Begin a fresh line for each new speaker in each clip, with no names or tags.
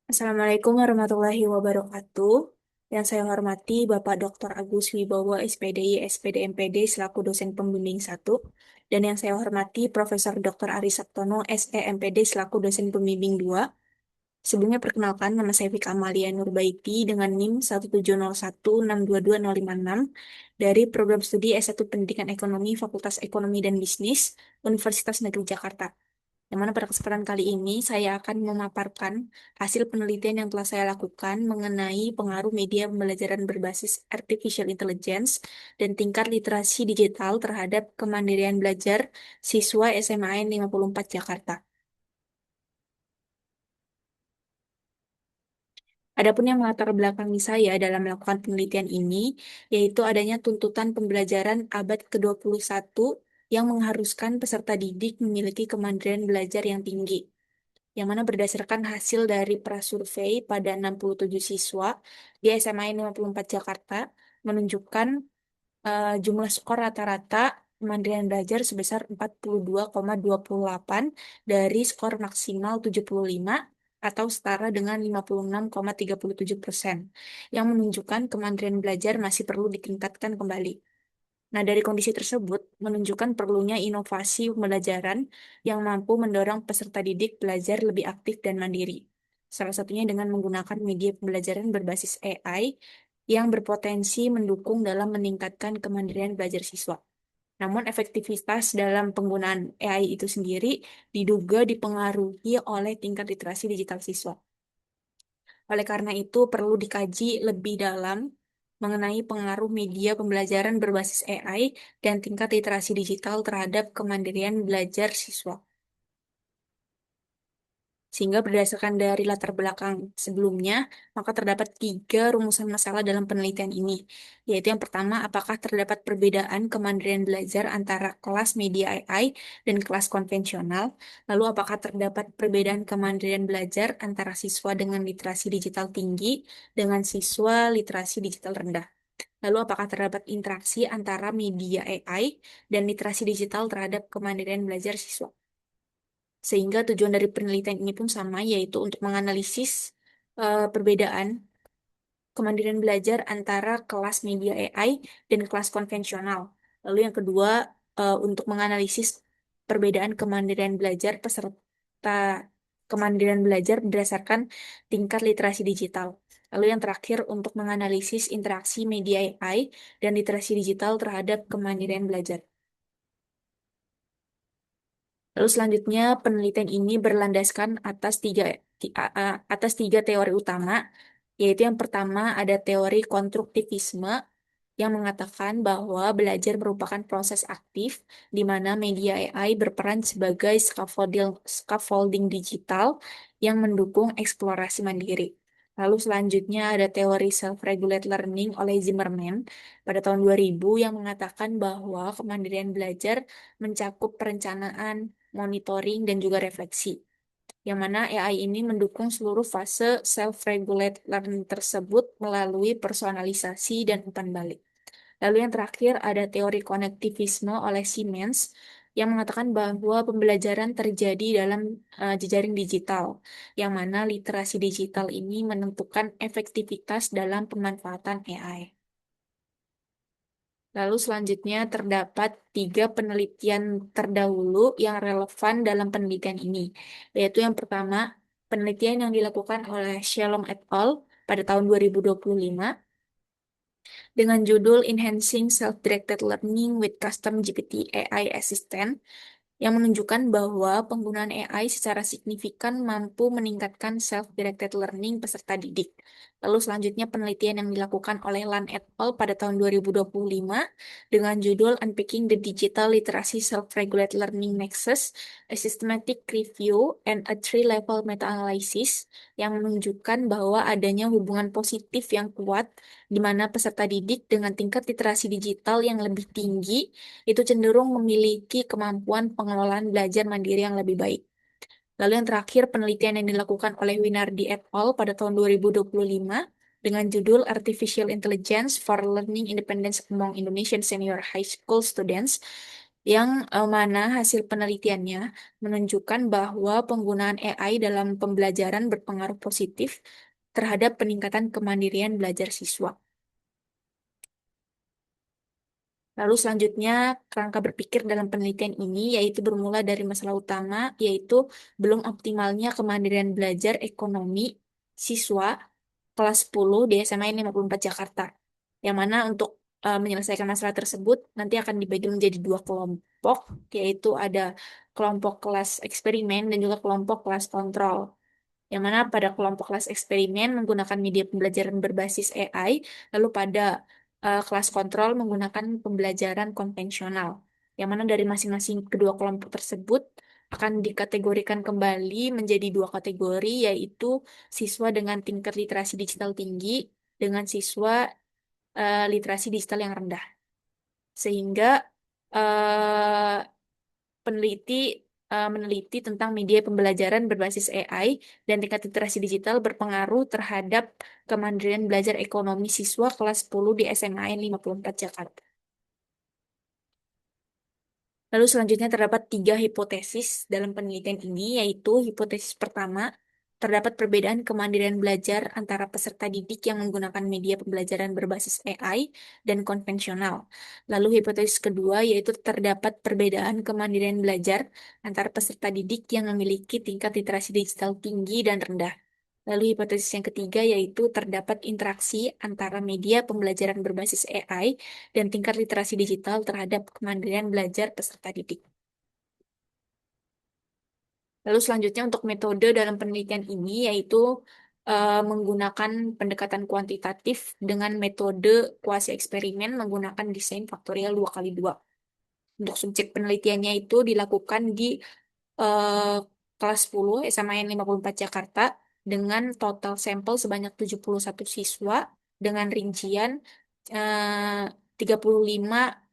Assalamualaikum warahmatullahi wabarakatuh. Yang saya hormati Bapak Dr. Agus Wibowo, SPDI, SPD, MPD, selaku dosen pembimbing 1. Dan yang saya hormati Profesor Dr. Ari Sabtono, SE, MPD, selaku dosen pembimbing 2. Sebelumnya perkenalkan, nama saya Fika Amalia Nurbaiti dengan NIM 17016220556 dari Program Studi S1 Pendidikan Ekonomi Fakultas Ekonomi dan Bisnis Universitas Negeri Jakarta. Yang mana pada kesempatan kali ini saya akan memaparkan hasil penelitian yang telah saya lakukan mengenai pengaruh media pembelajaran berbasis artificial intelligence dan tingkat literasi digital terhadap kemandirian belajar siswa SMAN 54 Jakarta. Adapun yang melatar belakangi saya dalam melakukan penelitian ini, yaitu adanya tuntutan pembelajaran abad ke-21 yang mengharuskan peserta didik memiliki kemandirian belajar yang tinggi, yang mana berdasarkan hasil dari prasurvei pada 67 siswa di SMA 54 Jakarta menunjukkan jumlah skor rata-rata kemandirian belajar sebesar 42,28 dari skor maksimal 75 atau setara dengan 56,37%, yang menunjukkan kemandirian belajar masih perlu ditingkatkan kembali. Nah, dari kondisi tersebut menunjukkan perlunya inovasi pembelajaran yang mampu mendorong peserta didik belajar lebih aktif dan mandiri. Salah satunya dengan menggunakan media pembelajaran berbasis AI yang berpotensi mendukung dalam meningkatkan kemandirian belajar siswa. Namun, efektivitas dalam penggunaan AI itu sendiri diduga dipengaruhi oleh tingkat literasi digital siswa. Oleh karena itu, perlu dikaji lebih dalam mengenai pengaruh media pembelajaran berbasis AI dan tingkat literasi digital terhadap kemandirian belajar siswa. Sehingga berdasarkan dari latar belakang sebelumnya, maka terdapat tiga rumusan masalah dalam penelitian ini, yaitu yang pertama, apakah terdapat perbedaan kemandirian belajar antara kelas media AI dan kelas konvensional, lalu apakah terdapat perbedaan kemandirian belajar antara siswa dengan literasi digital tinggi dengan siswa literasi digital rendah. Lalu apakah terdapat interaksi antara media AI dan literasi digital terhadap kemandirian belajar siswa. Sehingga tujuan dari penelitian ini pun sama, yaitu untuk menganalisis perbedaan kemandirian belajar antara kelas media AI dan kelas konvensional. Lalu yang kedua, untuk menganalisis perbedaan kemandirian belajar peserta kemandirian belajar berdasarkan tingkat literasi digital. Lalu yang terakhir, untuk menganalisis interaksi media AI dan literasi digital terhadap kemandirian belajar. Lalu selanjutnya penelitian ini berlandaskan atas tiga teori utama, yaitu yang pertama ada teori konstruktivisme yang mengatakan bahwa belajar merupakan proses aktif di mana media AI berperan sebagai scaffolding digital yang mendukung eksplorasi mandiri. Lalu selanjutnya ada teori self-regulate learning oleh Zimmerman pada tahun 2000 yang mengatakan bahwa kemandirian belajar mencakup perencanaan, monitoring, dan juga refleksi, yang mana AI ini mendukung seluruh fase self-regulate learning tersebut melalui personalisasi dan umpan balik. Lalu yang terakhir ada teori konektivisme oleh Siemens yang mengatakan bahwa pembelajaran terjadi dalam jejaring digital, yang mana literasi digital ini menentukan efektivitas dalam pemanfaatan AI. Lalu selanjutnya terdapat tiga penelitian terdahulu yang relevan dalam penelitian ini, yaitu yang pertama, penelitian yang dilakukan oleh Shalom et al. Pada tahun 2025 dengan judul Enhancing Self-Directed Learning with Custom GPT AI Assistant, yang menunjukkan bahwa penggunaan AI secara signifikan mampu meningkatkan self-directed learning peserta didik. Lalu selanjutnya penelitian yang dilakukan oleh Lan et al. Pada tahun 2025 dengan judul Unpacking the Digital Literacy Self-Regulate Learning Nexus, a Systematic Review and a Three-Level Meta-Analysis, yang menunjukkan bahwa adanya hubungan positif yang kuat di mana peserta didik dengan tingkat literasi digital yang lebih tinggi itu cenderung memiliki kemampuan pengelolaan belajar mandiri yang lebih baik. Lalu yang terakhir, penelitian yang dilakukan oleh Winardi et al. Pada tahun 2025 dengan judul Artificial Intelligence for Learning Independence Among Indonesian Senior High School Students, yang mana hasil penelitiannya menunjukkan bahwa penggunaan AI dalam pembelajaran berpengaruh positif terhadap peningkatan kemandirian belajar siswa. Lalu selanjutnya, kerangka berpikir dalam penelitian ini yaitu bermula dari masalah utama, yaitu belum optimalnya kemandirian belajar ekonomi siswa kelas 10 di SMA 54 Jakarta. Yang mana untuk menyelesaikan masalah tersebut nanti akan dibagi menjadi dua kelompok, yaitu ada kelompok kelas eksperimen dan juga kelompok kelas kontrol. Yang mana pada kelompok kelas eksperimen menggunakan media pembelajaran berbasis AI, lalu pada kelas kontrol menggunakan pembelajaran konvensional. Yang mana dari masing-masing kedua kelompok tersebut akan dikategorikan kembali menjadi dua kategori, yaitu siswa dengan tingkat literasi digital tinggi dengan siswa literasi digital yang rendah. Sehingga eh, peneliti meneliti tentang media pembelajaran berbasis AI dan tingkat literasi digital berpengaruh terhadap kemandirian belajar ekonomi siswa kelas 10 di SMA N 54 Jakarta. Lalu selanjutnya terdapat tiga hipotesis dalam penelitian ini, yaitu hipotesis pertama, terdapat perbedaan kemandirian belajar antara peserta didik yang menggunakan media pembelajaran berbasis AI dan konvensional. Lalu hipotesis kedua, yaitu terdapat perbedaan kemandirian belajar antara peserta didik yang memiliki tingkat literasi digital tinggi dan rendah. Lalu hipotesis yang ketiga yaitu terdapat interaksi antara media pembelajaran berbasis AI dan tingkat literasi digital terhadap kemandirian belajar peserta didik. Lalu selanjutnya untuk metode dalam penelitian ini yaitu menggunakan pendekatan kuantitatif dengan metode kuasi eksperimen menggunakan desain faktorial 2 kali 2. Untuk subjek penelitiannya itu dilakukan di eh, kelas 10 SMA N 54 Jakarta dengan total sampel sebanyak 71 siswa dengan rincian eh, 35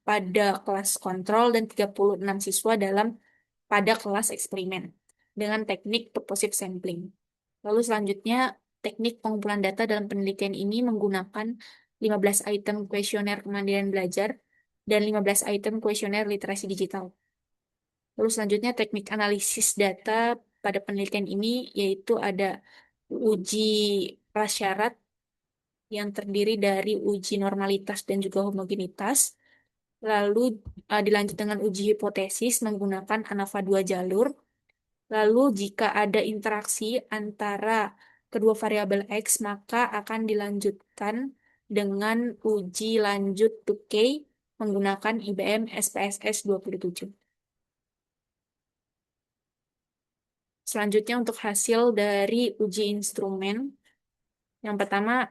pada kelas kontrol dan 36 siswa pada kelas eksperimen dengan teknik purposive sampling. Lalu selanjutnya, teknik pengumpulan data dalam penelitian ini menggunakan 15 item kuesioner kemandirian belajar dan 15 item kuesioner literasi digital. Lalu selanjutnya teknik analisis data pada penelitian ini yaitu ada uji prasyarat yang terdiri dari uji normalitas dan juga homogenitas. Lalu dilanjut dengan uji hipotesis menggunakan ANOVA 2 jalur. Lalu jika ada interaksi antara kedua variabel X, maka akan dilanjutkan dengan uji lanjut 2K menggunakan IBM SPSS 27. Selanjutnya untuk hasil dari uji instrumen, yang pertama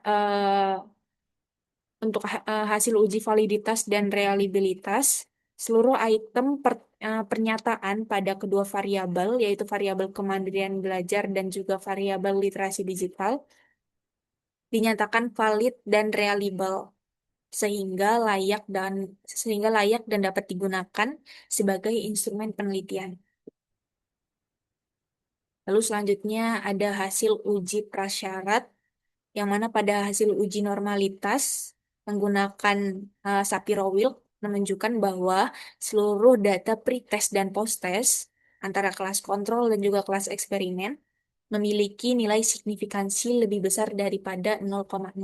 untuk hasil uji validitas dan reliabilitas, seluruh item pernyataan pada kedua variabel, yaitu variabel kemandirian belajar dan juga variabel literasi digital, dinyatakan valid dan reliable sehingga layak dan dapat digunakan sebagai instrumen penelitian. Lalu selanjutnya ada hasil uji prasyarat yang mana pada hasil uji normalitas menggunakan Shapiro-Wilk menunjukkan bahwa seluruh data pretest dan posttest antara kelas kontrol dan juga kelas eksperimen memiliki nilai signifikansi lebih besar daripada 0,05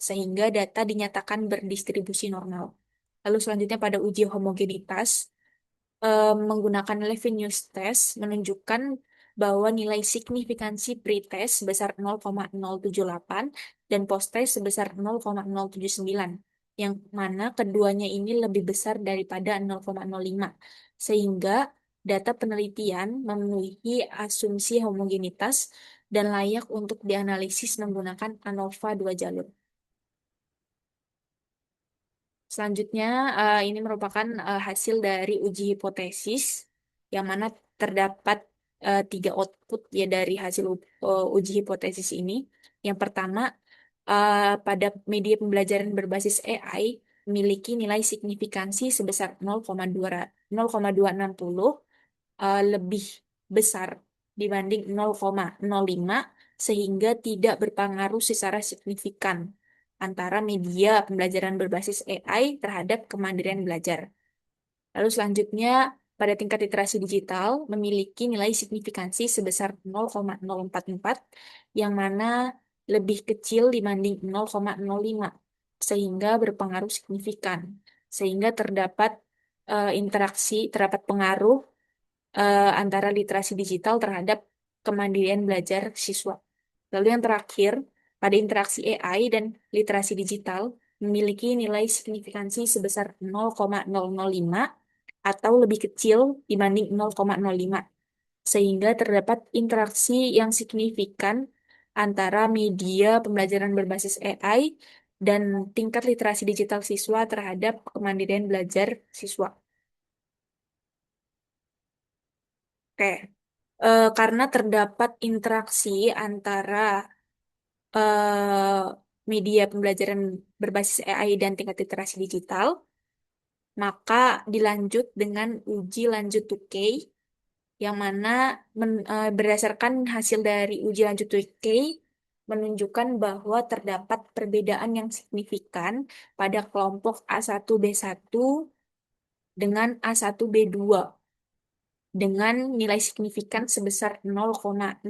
sehingga data dinyatakan berdistribusi normal. Lalu selanjutnya pada uji homogenitas menggunakan Levenius test menunjukkan bahwa nilai signifikansi pretest sebesar 0,078 dan posttest sebesar 0,079, yang mana keduanya ini lebih besar daripada 0,05, sehingga data penelitian memenuhi asumsi homogenitas dan layak untuk dianalisis menggunakan ANOVA 2 jalur. Selanjutnya, ini merupakan hasil dari uji hipotesis, yang mana terdapat tiga output ya dari hasil uji hipotesis ini. Yang pertama, pada media pembelajaran berbasis AI memiliki nilai signifikansi sebesar 0,260 lebih besar dibanding 0,05 sehingga tidak berpengaruh secara signifikan antara media pembelajaran berbasis AI terhadap kemandirian belajar. Lalu selanjutnya, pada tingkat literasi digital memiliki nilai signifikansi sebesar 0,044, yang mana lebih kecil dibanding 0,05, sehingga berpengaruh signifikan. Sehingga terdapat pengaruh antara literasi digital terhadap kemandirian belajar siswa. Lalu yang terakhir, pada interaksi AI dan literasi digital memiliki nilai signifikansi sebesar 0,005 atau lebih kecil dibanding 0,05, sehingga terdapat interaksi yang signifikan antara media pembelajaran berbasis AI dan tingkat literasi digital siswa terhadap kemandirian belajar siswa. Oke. Karena terdapat interaksi antara media pembelajaran berbasis AI dan tingkat literasi digital, maka dilanjut dengan uji lanjut 2K, yang mana berdasarkan hasil dari uji lanjut 2K menunjukkan bahwa terdapat perbedaan yang signifikan pada kelompok A1B1 dengan A1B2 dengan nilai signifikan sebesar 0,004,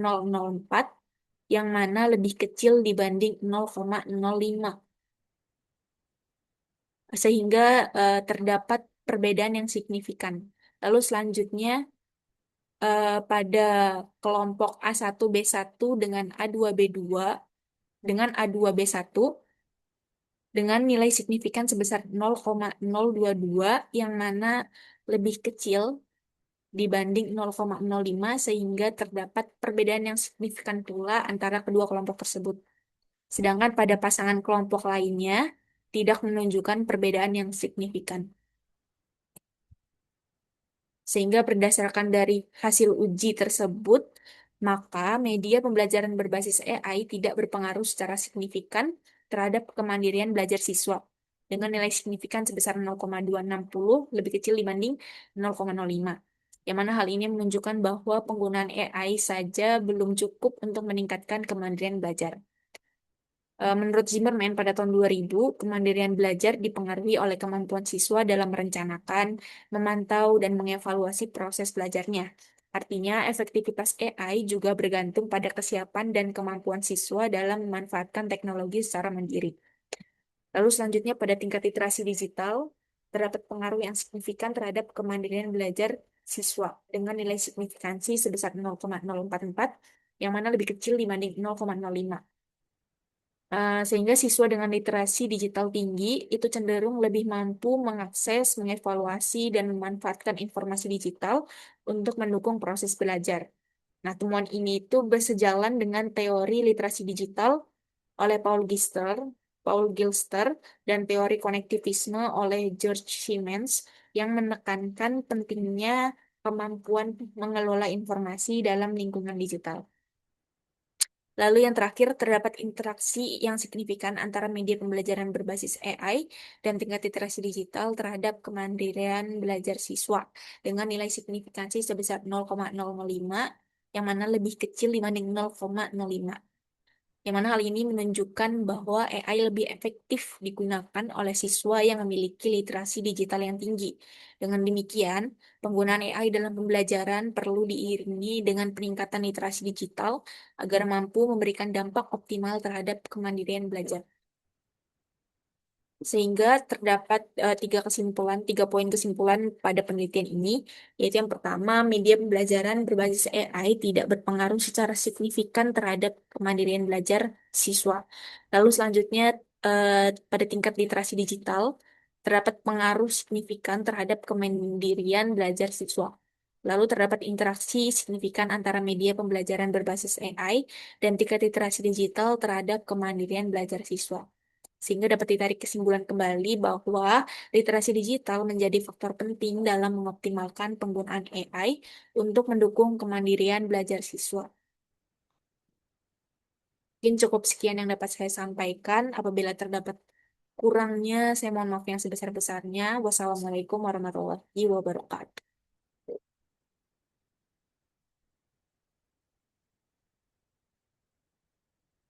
yang mana lebih kecil dibanding 0,05, sehingga terdapat perbedaan yang signifikan. Lalu selanjutnya, pada kelompok A1B1 dengan A2B2 dengan A2B1 dengan nilai signifikan sebesar 0,022, yang mana lebih kecil dibanding 0,05, sehingga terdapat perbedaan yang signifikan pula antara kedua kelompok tersebut. Sedangkan pada pasangan kelompok lainnya tidak menunjukkan perbedaan yang signifikan. Sehingga berdasarkan dari hasil uji tersebut, maka media pembelajaran berbasis AI tidak berpengaruh secara signifikan terhadap kemandirian belajar siswa dengan nilai signifikan sebesar 0,260 lebih kecil dibanding 0,05. Yang mana hal ini menunjukkan bahwa penggunaan AI saja belum cukup untuk meningkatkan kemandirian belajar. Menurut Zimmerman pada tahun 2000, kemandirian belajar dipengaruhi oleh kemampuan siswa dalam merencanakan, memantau, dan mengevaluasi proses belajarnya. Artinya, efektivitas AI juga bergantung pada kesiapan dan kemampuan siswa dalam memanfaatkan teknologi secara mandiri. Lalu selanjutnya, pada tingkat literasi digital, terdapat pengaruh yang signifikan terhadap kemandirian belajar siswa dengan nilai signifikansi sebesar 0,044, yang mana lebih kecil dibanding 0,05. Sehingga siswa dengan literasi digital tinggi itu cenderung lebih mampu mengakses, mengevaluasi, dan memanfaatkan informasi digital untuk mendukung proses belajar. Nah, temuan ini itu bersejalan dengan teori literasi digital oleh Paul Gilster, dan teori konektivisme oleh George Siemens yang menekankan pentingnya kemampuan mengelola informasi dalam lingkungan digital. Lalu yang terakhir, terdapat interaksi yang signifikan antara media pembelajaran berbasis AI dan tingkat literasi digital terhadap kemandirian belajar siswa dengan nilai signifikansi sebesar 0,005, yang mana lebih kecil dibanding 0,05. Yang mana hal ini menunjukkan bahwa AI lebih efektif digunakan oleh siswa yang memiliki literasi digital yang tinggi. Dengan demikian, penggunaan AI dalam pembelajaran perlu diiringi dengan peningkatan literasi digital agar mampu memberikan dampak optimal terhadap kemandirian belajar. Sehingga terdapat tiga poin kesimpulan pada penelitian ini, yaitu yang pertama, media pembelajaran berbasis AI tidak berpengaruh secara signifikan terhadap kemandirian belajar siswa. Lalu selanjutnya, pada tingkat literasi digital, terdapat pengaruh signifikan terhadap kemandirian belajar siswa. Lalu terdapat interaksi signifikan antara media pembelajaran berbasis AI dan tingkat literasi digital terhadap kemandirian belajar siswa. Sehingga dapat ditarik kesimpulan kembali bahwa literasi digital menjadi faktor penting dalam mengoptimalkan penggunaan AI untuk mendukung kemandirian belajar siswa. Mungkin cukup sekian yang dapat saya sampaikan. Apabila terdapat kurangnya, saya mohon maaf yang sebesar-besarnya. Wassalamualaikum warahmatullahi wabarakatuh.